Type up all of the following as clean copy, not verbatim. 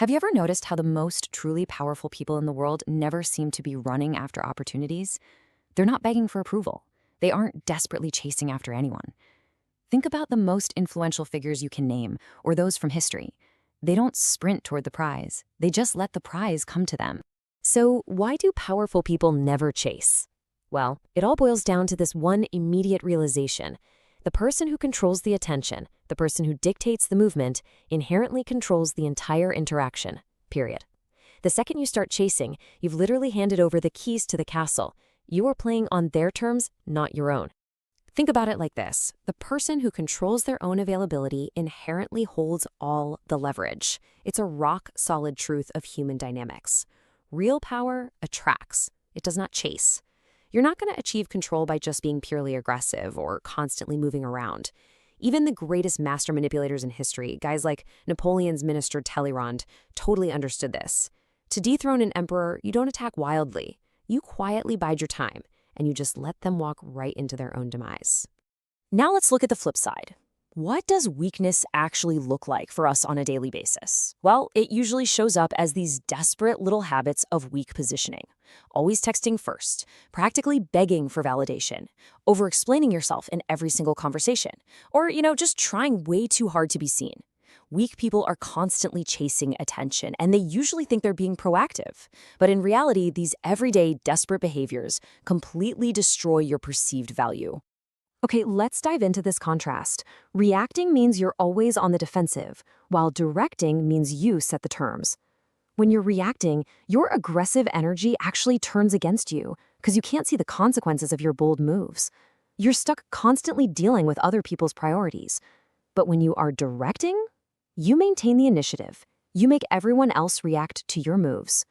Have you ever noticed how the most truly powerful people in the world never seem to be running after opportunities? They're not begging for approval. They aren't desperately chasing after anyone. Think about the most influential figures you can name, or those from history. They don't sprint toward the prize. They just let the prize come to them. So why do powerful people never chase? Well, it all boils down to this one immediate realization. The person who controls the attention, the person who dictates the movement, inherently controls the entire interaction, period. The second you start chasing, you've literally handed over the keys to the castle. You are playing on their terms, not your own. Think about it like this. The person who controls their own availability inherently holds all the leverage. It's a rock-solid truth of human dynamics. Real power attracts. It does not chase. You're not going to achieve control by just being purely aggressive or constantly moving around. Even the greatest master manipulators in history, guys like Napoleon's minister Talleyrand, totally understood this. To dethrone an emperor, you don't attack wildly. You quietly bide your time, and you just let them walk right into their own demise. Now let's look at the flip side. What does weakness actually look like for us on a daily basis? Well, it usually shows up as these desperate little habits of weak positioning. Always texting first, practically begging for validation, over-explaining yourself in every single conversation, or, just trying way too hard to be seen. Weak people are constantly chasing attention, and they usually think they're being proactive. But in reality, these everyday desperate behaviors completely destroy your perceived value. Okay, let's dive into this contrast. Reacting means you're always on the defensive, while directing means you set the terms. When you're reacting, your aggressive energy actually turns against you because you can't see the consequences of your bold moves. You're stuck constantly dealing with other people's priorities. But when you are directing, you maintain the initiative. You make everyone else react to your moves.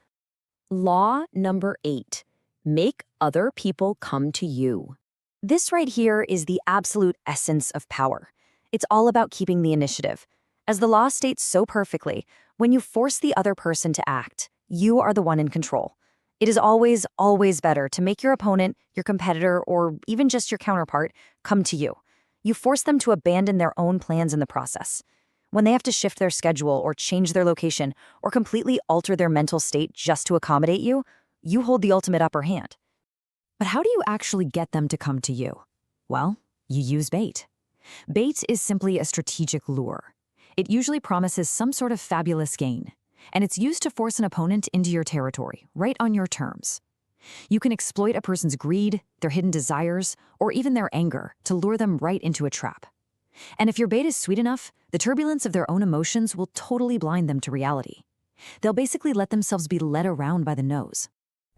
Law number 8. Make other people come to you. This right here is the absolute essence of power. It's all about keeping the initiative. As the law states so perfectly, when you force the other person to act, you are the one in control. It is always, always better to make your opponent, your competitor, or even just your counterpart come to you. You force them to abandon their own plans in the process. When they have to shift their schedule or change their location or completely alter their mental state just to accommodate you, you hold the ultimate upper hand. But how do you actually get them to come to you? Well, you use bait. Bait is simply a strategic lure. It usually promises some sort of fabulous gain, and it's used to force an opponent into your territory, right on your terms. You can exploit a person's greed, their hidden desires, or even their anger to lure them right into a trap. And if your bait is sweet enough, the turbulence of their own emotions will totally blind them to reality. They'll basically let themselves be led around by the nose.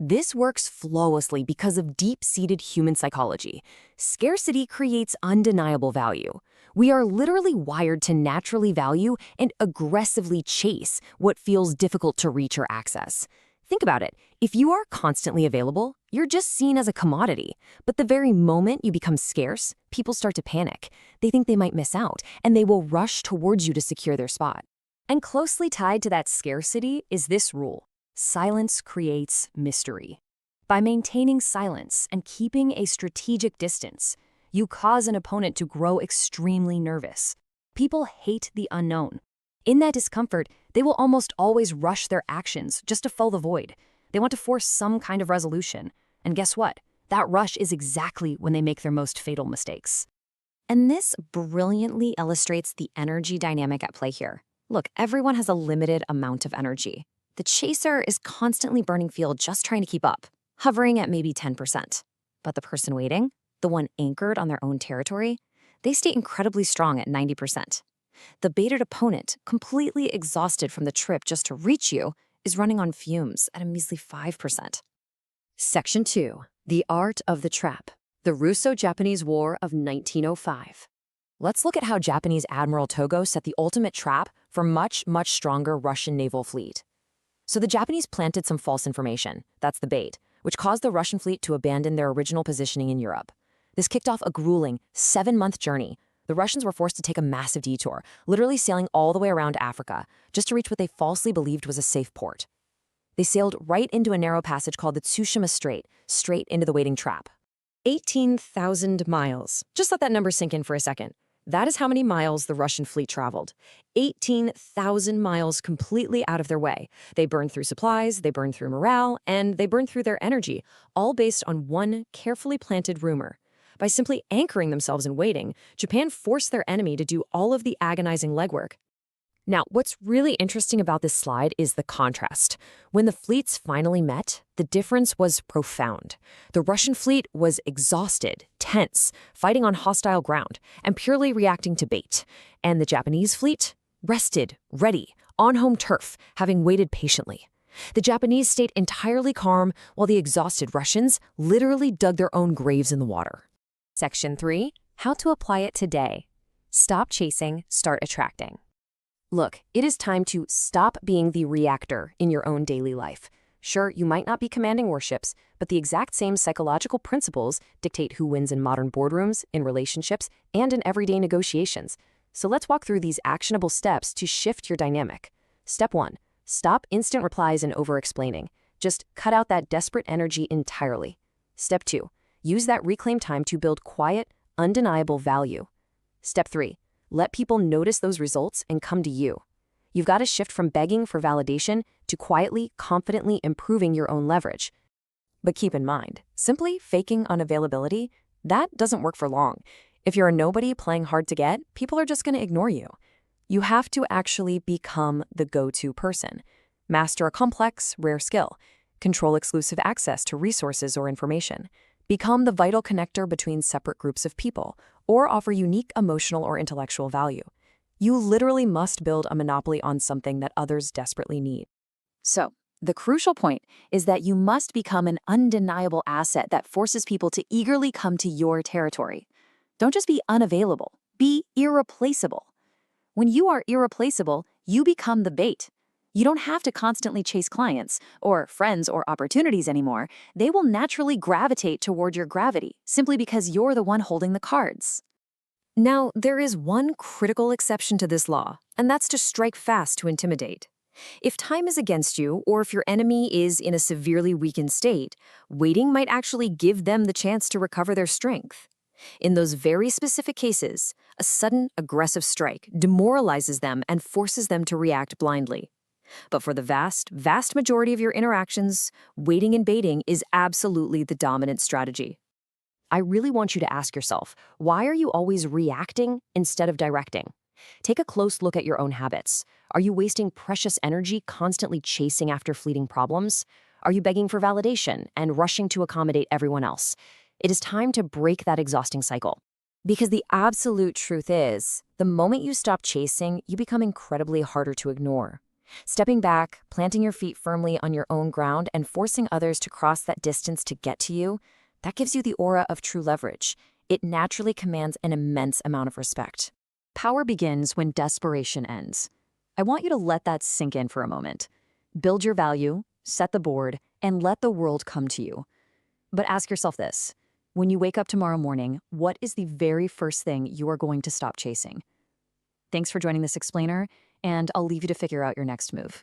This works flawlessly because of deep-seated human psychology. Scarcity creates undeniable value. We are literally wired to naturally value and aggressively chase what feels difficult to reach or access. Think about it. If you are constantly available, you're just seen as a commodity. But the very moment you become scarce, people start to panic. They think they might miss out, and they will rush towards you to secure their spot. And closely tied to that scarcity is this rule. Silence creates mystery. By maintaining silence and keeping a strategic distance, you cause an opponent to grow extremely nervous. People hate the unknown. In that discomfort, they will almost always rush their actions just to fill the void. They want to force some kind of resolution. And guess what? That rush is exactly when they make their most fatal mistakes. And this brilliantly illustrates the energy dynamic at play here. Look, everyone has a limited amount of energy. The chaser is constantly burning fuel just trying to keep up, hovering at maybe 10%. But the person waiting, the one anchored on their own territory, they stay incredibly strong at 90%. The baited opponent, completely exhausted from the trip just to reach you, is running on fumes at a measly 5%. Section 2. The Art of the Trap. The Russo-Japanese War of 1905. Let's look at how Japanese Admiral Togo set the ultimate trap for much, much stronger Russian naval fleet. So the Japanese planted some false information, that's the bait, which caused the Russian fleet to abandon their original positioning in Europe. This kicked off a grueling 7-month journey. The Russians were forced to take a massive detour, literally sailing all the way around Africa, just to reach what they falsely believed was a safe port. They sailed right into a narrow passage called the Tsushima Strait, straight into the waiting trap. 18,000 miles. Just let that number sink in for a second. That is how many miles the Russian fleet traveled. 18,000 miles completely out of their way. They burned through supplies, they burned through morale, and they burned through their energy, all based on one carefully planted rumor. By simply anchoring themselves and waiting, Japan forced their enemy to do all of the agonizing legwork. Now, what's really interesting about this slide is the contrast. When the fleets finally met, the difference was profound. The Russian fleet was exhausted, tense, fighting on hostile ground, and purely reacting to bait. And the Japanese fleet? Rested, ready, on home turf, having waited patiently. The Japanese stayed entirely calm, while the exhausted Russians literally dug their own graves in the water. Section 3. How to apply it today. Stop chasing, start attracting. Look, it is time to stop being the reactor in your own daily life. Sure, you might not be commanding warships, but the exact same psychological principles dictate who wins in modern boardrooms, in relationships, and in everyday negotiations. So let's walk through these actionable steps to shift your dynamic. Step 1. Stop instant replies and over-explaining. Just cut out that desperate energy entirely. Step 2. Use that reclaimed time to build quiet, undeniable value. Step 3. Let people notice those results and come to you. You've got to shift from begging for validation to quietly, confidently improving your own leverage. But keep in mind, simply faking unavailability, that doesn't work for long. If you're a nobody playing hard to get, people are just going to ignore you. You have to actually become the go-to person. Master a complex, rare skill. Control exclusive access to resources or information. Become the vital connector between separate groups of people, or offer unique emotional or intellectual value. You literally must build a monopoly on something that others desperately need. So, the crucial point is that you must become an undeniable asset that forces people to eagerly come to your territory. Don't just be unavailable, be irreplaceable. When you are irreplaceable, you become the bait. You don't have to constantly chase clients or friends or opportunities anymore. They will naturally gravitate toward your gravity simply because you're the one holding the cards. Now, there is one critical exception to this law, and that's to strike fast to intimidate. If time is against you, or if your enemy is in a severely weakened state, waiting might actually give them the chance to recover their strength. In those very specific cases, a sudden, aggressive strike demoralizes them and forces them to react blindly. But for the vast, vast majority of your interactions, waiting and baiting is absolutely the dominant strategy. I really want you to ask yourself, why are you always reacting instead of directing? Take a close look at your own habits. Are you wasting precious energy constantly chasing after fleeting problems? Are you begging for validation and rushing to accommodate everyone else? It is time to break that exhausting cycle. Because the absolute truth is, the moment you stop chasing, you become incredibly harder to ignore. Stepping back, planting your feet firmly on your own ground, and forcing others to cross that distance to get to you, that gives you the aura of true leverage. It naturally commands an immense amount of respect. Power begins when desperation ends. I want you to let that sink in for a moment. Build your value, set the board, and let the world come to you. But ask yourself this. When you wake up tomorrow morning, what is the very first thing you are going to stop chasing? Thanks for joining this explainer, and I'll leave you to figure out your next move.